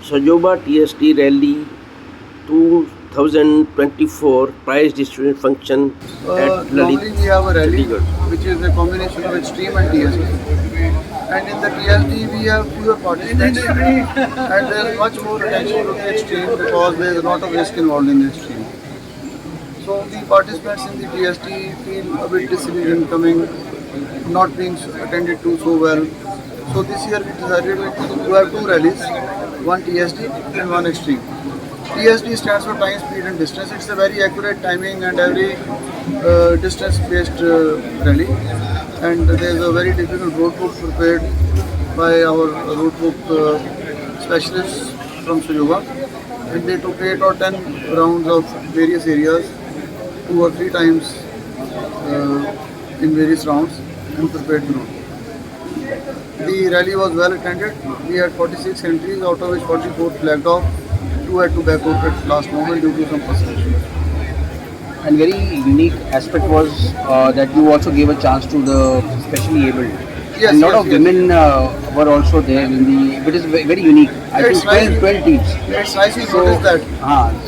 Sajoba TST Rally 2024 prize distribution function at Normally we have a rally Chandigarh. which is a combination of extreme and TST. And in the TST we have fewer participants and there is much more attention to the extreme because there is a lot of risk involved in the extreme. So the participants in the TST feel a bit disillusioned coming, not being attended to so well. So this year we decided to have two rallies, one TST and one extreme. TST stands for time, speed and distance. It's a very accurate timing and every distance-based rally. And there is a very difficult road book prepared by our road book specialists from Sajoba. And they took 8 or 10 rounds of various areas, 2 or 3 times in various rounds and prepared the road. The rally was well attended. We had 46 entries, out of which 44 flagged off. 2 had to back out at last moment due to some personal issues. And very unique aspect was that you also gave a chance to the specially abled. Yes, and a lot yes, of yes. women were also there in the. It is very unique. I It's think 12 teams. It's nice you noticed that.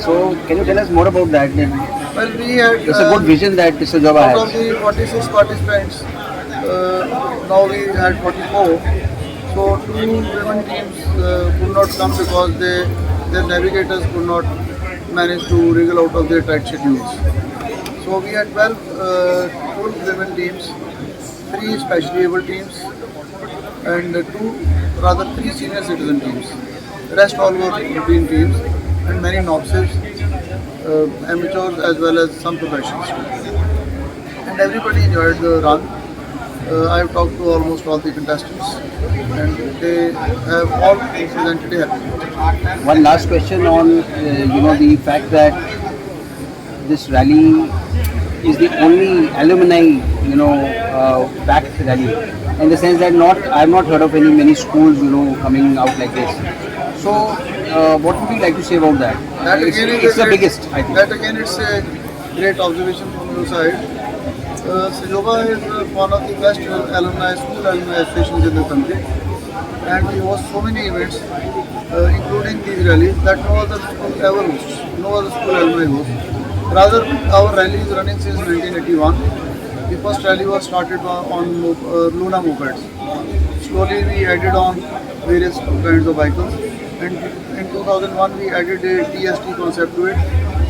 So can you tell us more about that? Well, we had It's a good vision that Sajoba out of has. the 46 participants, now we had 44. So 2 women teams could not come because their navigators could not manage to wriggle out of their tight schedules. So we had 12 full women teams, 3 specially able teams, and 3 senior citizen teams. The rest all were routine teams and many novices, amateurs as well as some professionals. And everybody enjoyed the run. I have talked to almost all the contestants and they have all presented a happy. One last question on the fact that this rally is the only alumni backed rally, in the sense that I have not heard of many schools coming out like this. So what would you like to say about that? That again It's the biggest, I think. That again it's a great observation from your side. Sajoba is one of the best school alumni associations in the country, and we host so many events, including these rallies, that no other school ever hosts, no other school alumni hosts. Rather, our rally is running since 1981. The first rally was started on Luna mopeds. Slowly we added on various kinds of vehicles, and in 2001 we added a TST concept to it,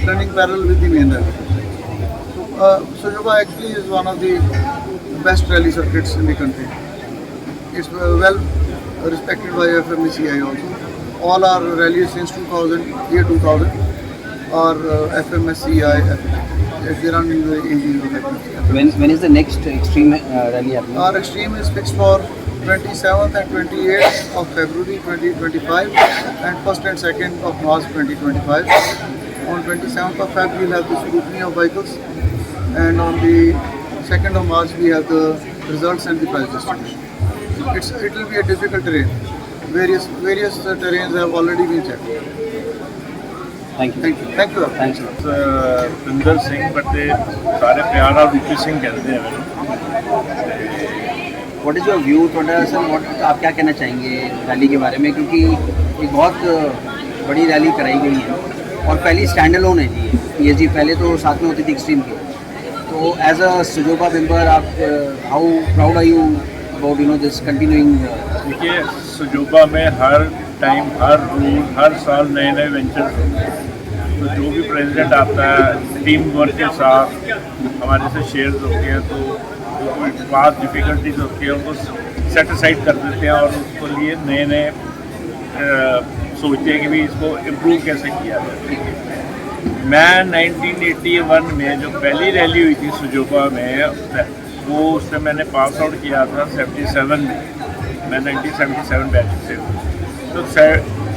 running parallel with the main rally. Sajoba actually is one of the best rally circuits in the country. It's well respected by FMCI also. All our rallies since 2000 are FMSCI. They run in the AG of FMCI. When is the next extreme rally happening? Our extreme is fixed for 27th and 28th of February 2025 and 1st and 2nd of March 2025. On 27th of February we will have the scrutiny of vehicles, and on the 2nd of March we have the results and the prize distribution. It will be a difficult terrain. Various terrains have already been checked. Thank you. Thank you. Thank you. Thanks a lot. Pinder Singh बटे सारे प्यार ਨਾਲ रूपी सिंह कहते हैं ਮੈਨੂੰ। What is your view थोड़ा sir, आप क्या कहना चाहेंगे रैली के बारे में, क्योंकि एक बहुत बड़ी रैली कराई गई है और पहली स्टैंड अलोन है जी PSG, पहले तो साथ में होती थी एक्सट्रीम की। तो एज अ सजोबा मेंबर आप how proud are you about this continuing? देखिए सजोबा में हर टाइम हर रोज हर साल नए नए वेंचर्स होते हैं। तो जो भी प्रेसिडेंट आता है टीम वर्क के साथ हमारे से शेयर्स होते हैं, तो जो कोई खास डिफ़िकल्टीज होती है उनको सेट असाइड कर देते हैं और उसके लिए नए नए सोचते हैं कि भी इसको इम्प्रूव कैसे किया जाए। मैं 1981 में जो पहली रैली हुई थी सजोबा में, वो उससे मैंने पास आउट किया था 77 में। मैं 1977 बैच से हूँ। तो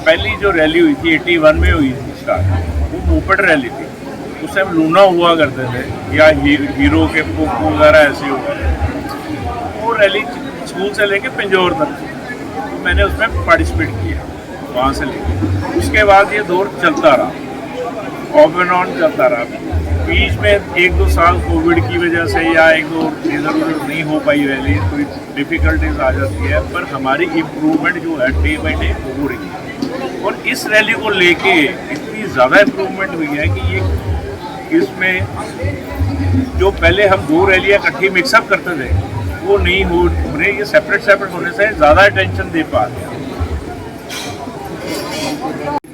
पहली जो रैली हुई थी 81 में हुई थी स्टार्ट, वो मोपेड रैली थी। उस टाइम लूना हुआ करते थे या हीरो के पोको वगैरह ऐसे हुआ। वो रैली स्कूल से लेके पिंजौर तक थी, तो मैंने उसमें पार्टिसिपेट किया वहाँ से लेके। उसके बाद ये दौर चलता रहा, ऑफ एंड ऑन चलता रहा। बीच में 1-2 साल कोविड की वजह से या 1-2 इधर उधर नहीं हो पाई रैली, कोई डिफ़िकल्टीज आ जाती है, पर हमारी इम्प्रूवमेंट जो है डे बाई डे हो रही है। और इस रैली को लेके इतनी ज़्यादा इम्प्रूवमेंट हुई है कि ये इसमें जो पहले हम 2 रैलियाँ इकट्ठी मिक्सअप करते थे वो नहीं हो रही, ये सेपरेट होने से ज़्यादा अटेंशन दे पा रहे हैं।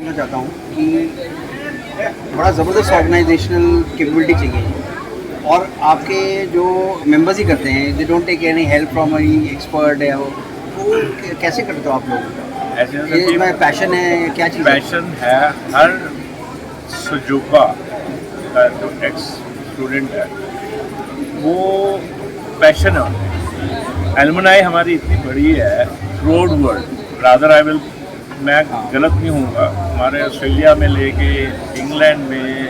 मैं चाहता हूँ कि बड़ा ज़बरदस्त ऑर्गेनाइजेशनल कैपेबिलिटी चाहिए और आपके जो मेंबर्स ही करते हैं, they don't take any help from any expert है, वो कैसे करते हो आप लोग? ऐसे ये मैं पैशन है, क्या चीज़? पैशन है। हर सजोबा का जो एक्स स्टूडेंट है वो पैशन है। एलुमनाई हमारी इतनी बड़ी है throughout world, rather I will, मैं गलत नहीं हूँगा, हमारे ऑस्ट्रेलिया में लेके इंग्लैंड में,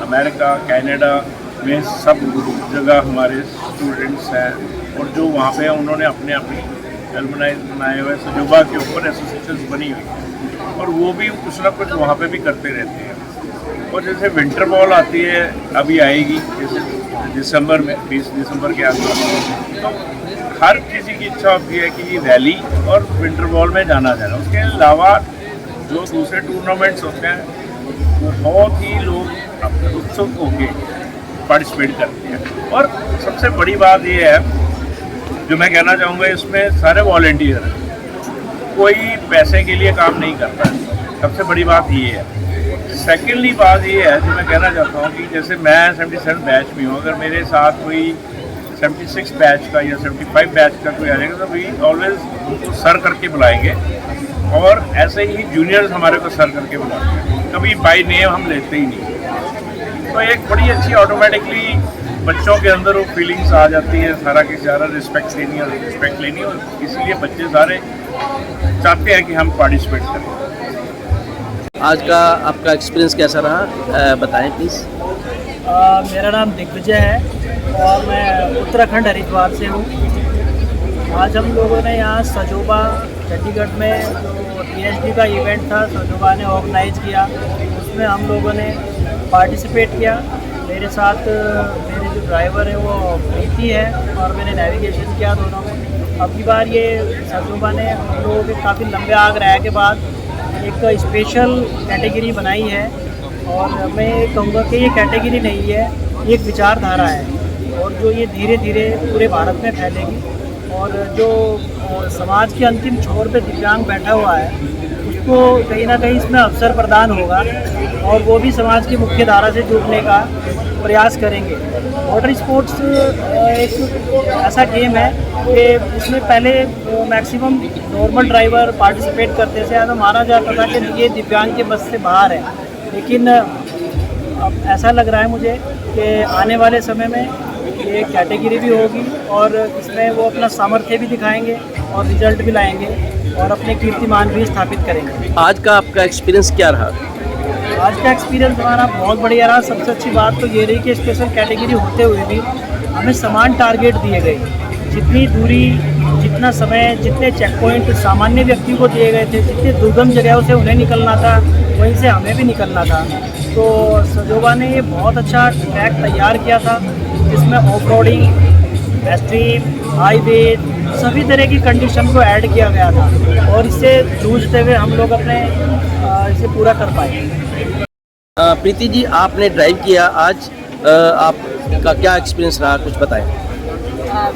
अमेरिका, कनाडा में सब जगह हमारे स्टूडेंट्स हैं और जो वहाँ पे उन्होंने अपने अपनी एलुमनाई बनाए हुए सजोबा के ऊपर एसोसिएशंस बनी हुई और वो भी कुछ ना कुछ वहाँ पे भी करते रहते हैं। और जैसे विंटर बॉल आती है, अभी आएगी जैसे दिसंबर में, 20 दिसंबर के आसपास, तो हर किसी की इच्छा होती है कि रैली और विंटर बॉल में जाना जाना। उसके अलावा जो दूसरे टूर्नामेंट्स होते हैं वो बहुत ही लोग उत्सुक होकर पार्टिसिपेट करते हैं। और सबसे बड़ी बात ये है जो मैं कहना चाहूँगा, इसमें सारे वॉलंटियर हैं, कोई पैसे के लिए काम नहीं करता है, सबसे बड़ी बात ये है। सेकेंडली बात ये है जो मैं कहना चाहता हूँ कि जैसे मैं 77 बैच में हूँ, अगर मेरे साथ कोई 76 बैच का या 75 बैच का कोई आ जाएगा तो वी ऑलवेज उनको सर करके बुलाएंगे और ऐसे ही जूनियर्स हमारे को सर करके बुलाते हैं, कभी बाय नेम हम लेते ही नहीं। तो एक बड़ी अच्छी ऑटोमेटिकली बच्चों के अंदर वो फीलिंग्स आ जाती है, सारा की सारा रिस्पेक्ट लेनी और इसलिए बच्चे सारे चाहते हैं कि हम पार्टिसिपेट करें। आज का आपका एक्सपीरियंस कैसा रहा, बताएं प्लीज़। मेरा नाम दिग्विजय है और मैं उत्तराखंड हरिद्वार से हूँ। आज हम लोगों ने यहाँ सजोबा चंडीगढ़ में जो PhD का इवेंट था, सजोबा ने ऑर्गेनाइज़ किया, उसमें हम लोगों ने पार्टिसिपेट किया। मेरे साथ मेरे जो ड्राइवर है वो प्रीति है और मैंने नेविगेशन किया दोनों में। अब की बार ये सजोबा ने हम लोगों के काफ़ी लंबे आग्रह के बाद एक स्पेशल कैटेगरी बनाई है और मैं कहूँगा कि ये कैटेगरी नहीं है, ये एक विचारधारा है और जो ये धीरे धीरे पूरे भारत में फैलेगी और जो समाज के अंतिम छोर पे दिव्यांग बैठा हुआ है उसको कहीं ना कहीं इसमें अवसर प्रदान होगा और वो भी समाज की मुख्य धारा से जुड़ने का प्रयास करेंगे। वाटर स्पोर्ट्स एक ऐसा गेम है कि इसमें पहले मैक्सिमम नॉर्मल ड्राइवर पार्टिसिपेट करते थे, तो माना जाता था कि ये दिव्यांग के बस से बाहर है, लेकिन अब ऐसा लग रहा है मुझे कि आने वाले समय में ये कैटेगरी भी होगी और इसमें वो अपना सामर्थ्य भी दिखाएंगे और रिजल्ट भी लाएंगे और अपने कीर्तिमान भी स्थापित करेंगे। आज का आपका एक्सपीरियंस क्या रहा? आज का एक्सपीरियंस हमारा बहुत बढ़िया रहा। सबसे अच्छी बात तो ये रही कि स्पेशल कैटेगरी होते हुए भी हमें समान टारगेट दिए गए। जितनी दूरी, जितना समय, जितने चेक पॉइंट सामान्य व्यक्ति को दिए गए थे, जितनी दुर्गम जगहों से उन्हें निकलना था वहीं से हमें भी निकलना था। तो सजोबा ने ये बहुत अच्छा ट्रैक तैयार किया था जिसमें ऑफ रोडिंग, स्ट्रीम, हाईवे, सभी तरह की कंडीशन को ऐड किया गया था और इससे जूझते हुए हम लोग अपने इसे पूरा कर पाए। प्रीति जी, आपने ड्राइव किया आज, आपका क्या एक्सपीरियंस रहा, कुछ बताएं।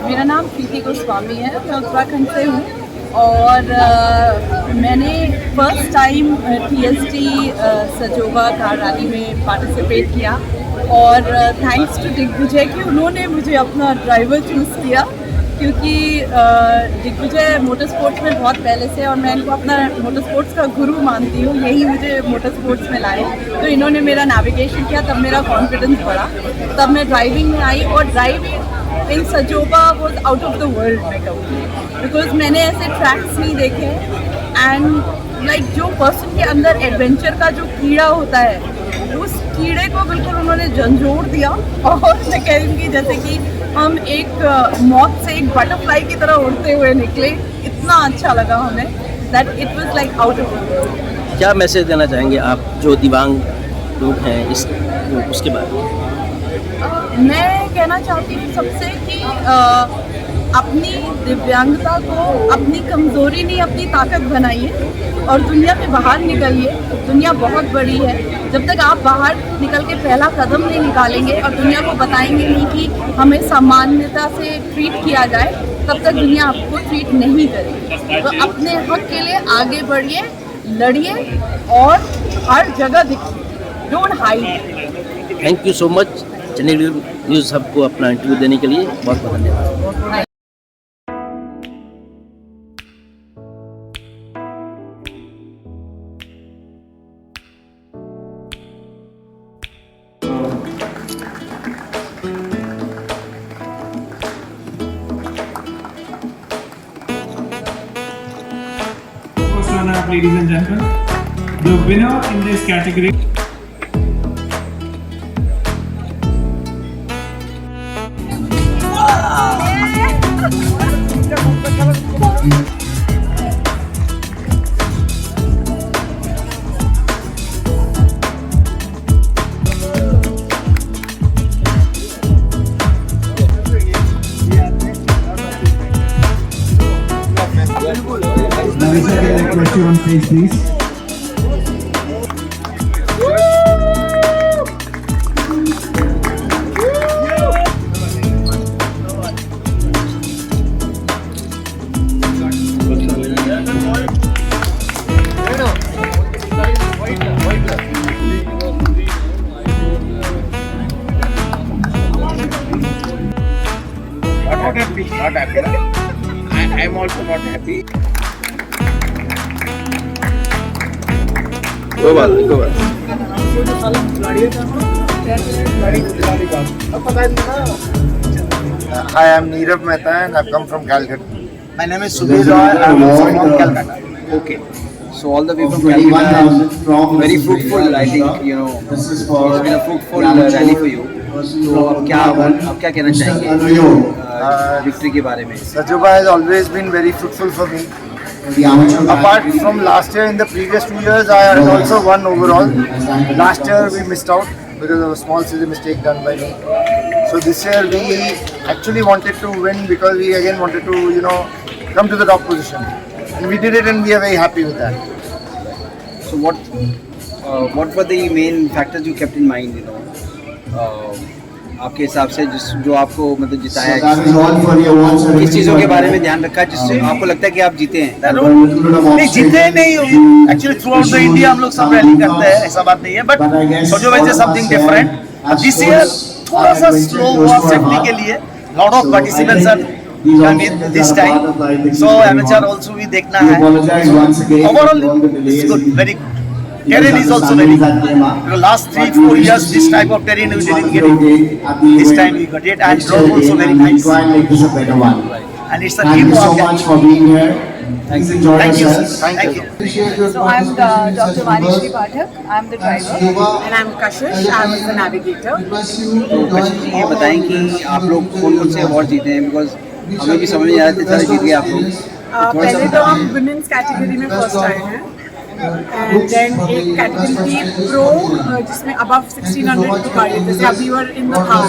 मेरा नाम प्रीति गोस्वामी है, मैं उत्तराखंड से हूँ और मैंने first time TST Sajoba car rally में पार्टिसिपेट किया और थैंक्स टू दिग्विजय कि उन्होंने मुझे अपना ड्राइवर चूज़ किया, क्योंकि दिग्विजय मोटर स्पोर्ट्स में बहुत पहले से और मैं इनको अपना मोटर स्पोर्ट्स का गुरु मानती हूँ, यही मुझे मोटर स्पोर्ट्स में लाए। तो इन्होंने मेरा नेविगेशन किया, तब मेरा कॉन्फिडेंस बढ़ा, तब मैं ड्राइविंग में आई और driving in Sajoba was out of the world मैं कहूँगी, बिकॉज मैंने ऐसे ट्रैक्स नहीं देखे एंड लाइक जो पर्सन के अंदर एडवेंचर का जो कीड़ा होता है उस कीड़े को बिल्कुल उन्होंने झंझोड़ दिया और मैं कहूँगी जैसे कि हम एक मौत से एक बटरफ्लाई की तरह उड़ते हुए निकले। इतना अच्छा लगा हमें that it was like out of the world. क्या मैसेज देना चाहेंगे आप जो दिव्यांग लोग हैं इस उसके बारे में? मैं कहना चाहती हूँ सबसे कि अपनी दिव्यांगता को अपनी कमज़ोरी नहीं, अपनी ताकत बनाइए और दुनिया में बाहर निकलिए। दुनिया बहुत बड़ी है। जब तक आप बाहर निकल के पहला कदम नहीं निकालेंगे और दुनिया को बताएंगे नहीं कि हमें सामान्यता से ट्रीट किया जाए, तब तक दुनिया आपको ट्रीट नहीं करेगी। तो अपने हक के लिए आगे बढ़िए, लड़िए और हर जगह दिखिए, don't hide. Thank you so much channel news सबको अपना इंटरव्यू देने के लिए बहुत बहुत धन्यवाद। First runner-up, ladies and gentlemen, the winner in this category. Narisa, can I request you on stage, please? Not happy, not happy. I am also not happy. कोई बात नहीं, कोई बात नहीं। Hi, I'm Neerav Mehta and I've come from Calcutta. My name is Subir Roy. I'm from Calcutta. Okay. So all the way from Calcutta, very fruitful. I think it's been a fruitful rally for you. तो अब क्या कहना चाहेंगे victory के बारे में? Sajoba has always been very fruitful for me. Apart from last year, in the previous 2 years, I had also won overall. Last year we missed out because of a small silly mistake done by me. So this year we actually wanted to win because we again wanted to, come to the top position. And we did it and we are very happy with that. So what were the main factors you kept in mind? आपके हिसाब से जो आपको मतलब जिताया, किस चीज़ों के बारे में ध्यान रखा जिससे आपको लगता है कि आप जीते हैं? नहीं, जीते नहीं। Actually through out the India हम लोग सब रैली करते हैं, ऐसा बात नहीं है। But Sajoba is something different. This year थोड़ा सा स्लो हुआ सेफ्टी के लिए। Lot of participants are coming this time, so amateur also भी देखना है। Overall it's good, very good. Terrain is also very good. The last 3-4 years, this type of terrain we didn't get it. This time we got it, and road also very nice. And it's a team work. Thank you, sir. Thank you. So I'm Dr. Vanishri Pathak. I'm the driver. And I'm Kashish. I'm the navigator. तो कशिश जी ये बताएं कि आप लोग कौन से award जीते हैं? बिकॉज हमें भी समझ नहीं आ रहा था, सारे जीत गए आप लोग। पहले तो हम वुमेन्स कैटेगरी में फर्स्ट आए हैं, एंड देन एक कैटेगरी थी प्रो जिसमें अबव 1600 की गाड़ी, जैसे अभी वर इन द थार,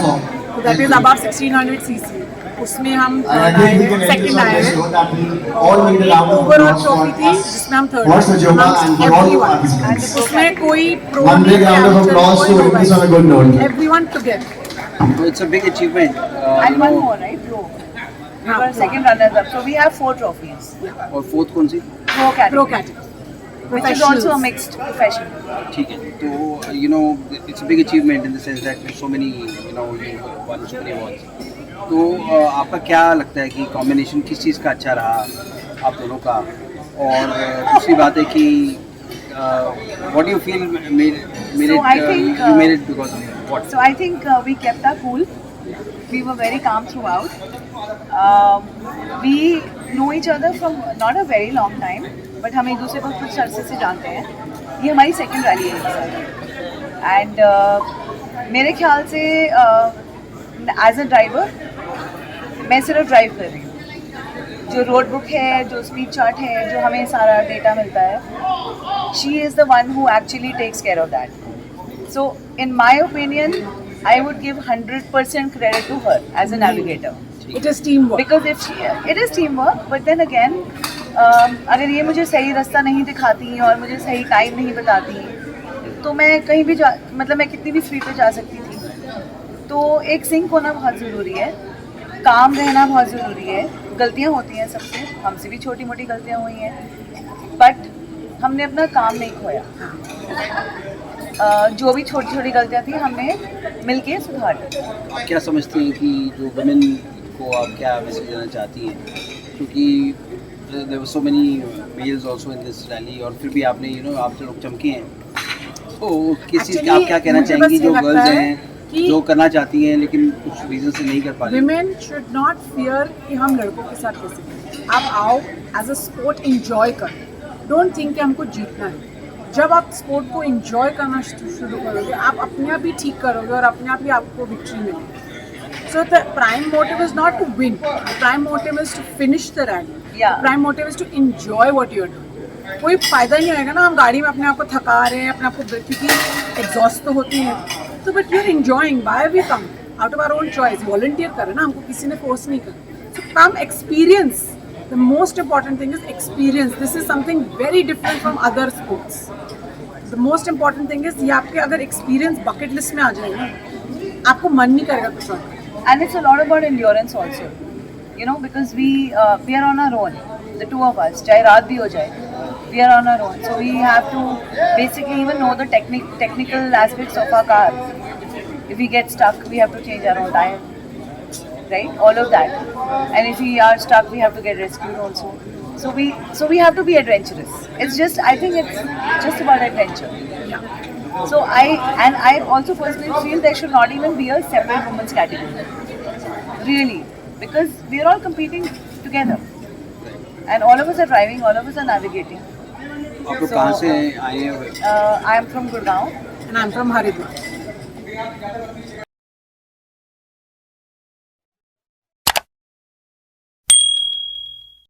तो दैट इज अबव 1600 सीसी, उसमें हम सेकंड आए हैं। और ओवरऑल ट्रॉफी थी जिसमें हम थर्ड आए। उसमें कोई प्रो नहीं, everyone together. So it's a big achievement. And one more, right? Pro. We were second runners up, so we have 4 trophies. और फोर्थ कौन सी? Pro category. Which is also a mixed profession. ठीक है, तो it's a big achievement in the sense that so many you won so many awards. तो आपका क्या लगता है कि कॉम्बिनेशन किस चीज़ का अच्छा रहा आप दोनों का? और दूसरी बात है कि what do you feel made you made it because of what? So I think we kept our cool. We were very calm throughout. We know each other from not a very long time, but हम एक दूसरे को कुछ अरसे से जानते हैं। ये हमारी सेकंड रैली है एंड मेरे ख्याल से एज अ ड्राइवर मैं सिर्फ ड्राइव कर रही हूँ। जो रोड बुक है, जो स्पीड चार्ट है, जो हमें सारा डेटा मिलता है, she is the one who actually takes care of that. So in my opinion I would give 100% credit to her as a navigator. It is teamwork. Because if it is teamwork, but then again, अगर ये मुझे सही रास्ता नहीं दिखाती और मुझे सही टाइम नहीं बताती तो मैं कहीं भी मतलब मैं कितनी भी स्पीड पे जा सकती थी। तो एक सिंक होना बहुत ज़रूरी है, काम रहना बहुत ज़रूरी है। गलतियाँ होती हैं सबसे, हमसे भी छोटी मोटी गलतियाँ हुई हैं, बट हमने अपना काम नहीं खोया। जो भी छोटी छोटी गलतियाँ थी हमने मिलके सुधार ली। आप क्या समझती हैं कि जो वुमेन को आप क्या मैसेज देना चाहती हैं, क्योंकि there were so many males also in this rally और फिर भी आपने आप लोग चमके हैं, तो किस चीज़ का आप क्या कहना चाहेंगी जो गर्ल्स हैं जो करना चाहती हैं लेकिन कुछ रीज़न से नहीं कर पा रही? Women should not fear कि हम लड़कों के साथ कैसे करें। आप आओ एज अ स्पोर्ट इंजॉय करो, डोंट थिंक कि हमको जीतना है। जब आप स्पोर्ट को इंजॉय करना शुरू करोगे आप अपने आप ही ठीक करोगे और अपने आप ही आपको विक्ट्री मिलेगी। So the prime motive is not to win, prime motive is to finish the rally, prime motive is to enjoy what you are doing. कोई फायदा नहीं होएगा ना हम गाड़ी में अपने आप को थका रहे हैं, अपने आप को, क्योंकि एग्जॉस्ट तो होती है, तो but you are enjoying, by we come out of our own choice, volunteer करें ना, हमको किसी ने फोर्स नहीं करा। So come experience, the most important thing is experience. This is something very different from other sports. The most important thing is ये आपके अगर एक्सपीरियंस बकेट लिस्ट में आ जाए ना, आपको मन नहीं करेगा कुछ और। And it's a lot about endurance also, you know, because we are on our own, the two of us, चाहे रात भी हो जाए, we are on our own, so we have to basically even know the technical aspects of our car. If we get stuck, we have to change our own tire, right? All of that, and if we are stuck, we have to get rescued also. So we have to be adventurous. It's just, I think it's just about adventure. Yeah. So I also personally feel there should not even be a separate women's category, really, because we are all competing together, and all of us are driving, all of us are navigating. आप लोग कहाँ से आए हैं? I am from Gurgaon. And I'm from Haridwar.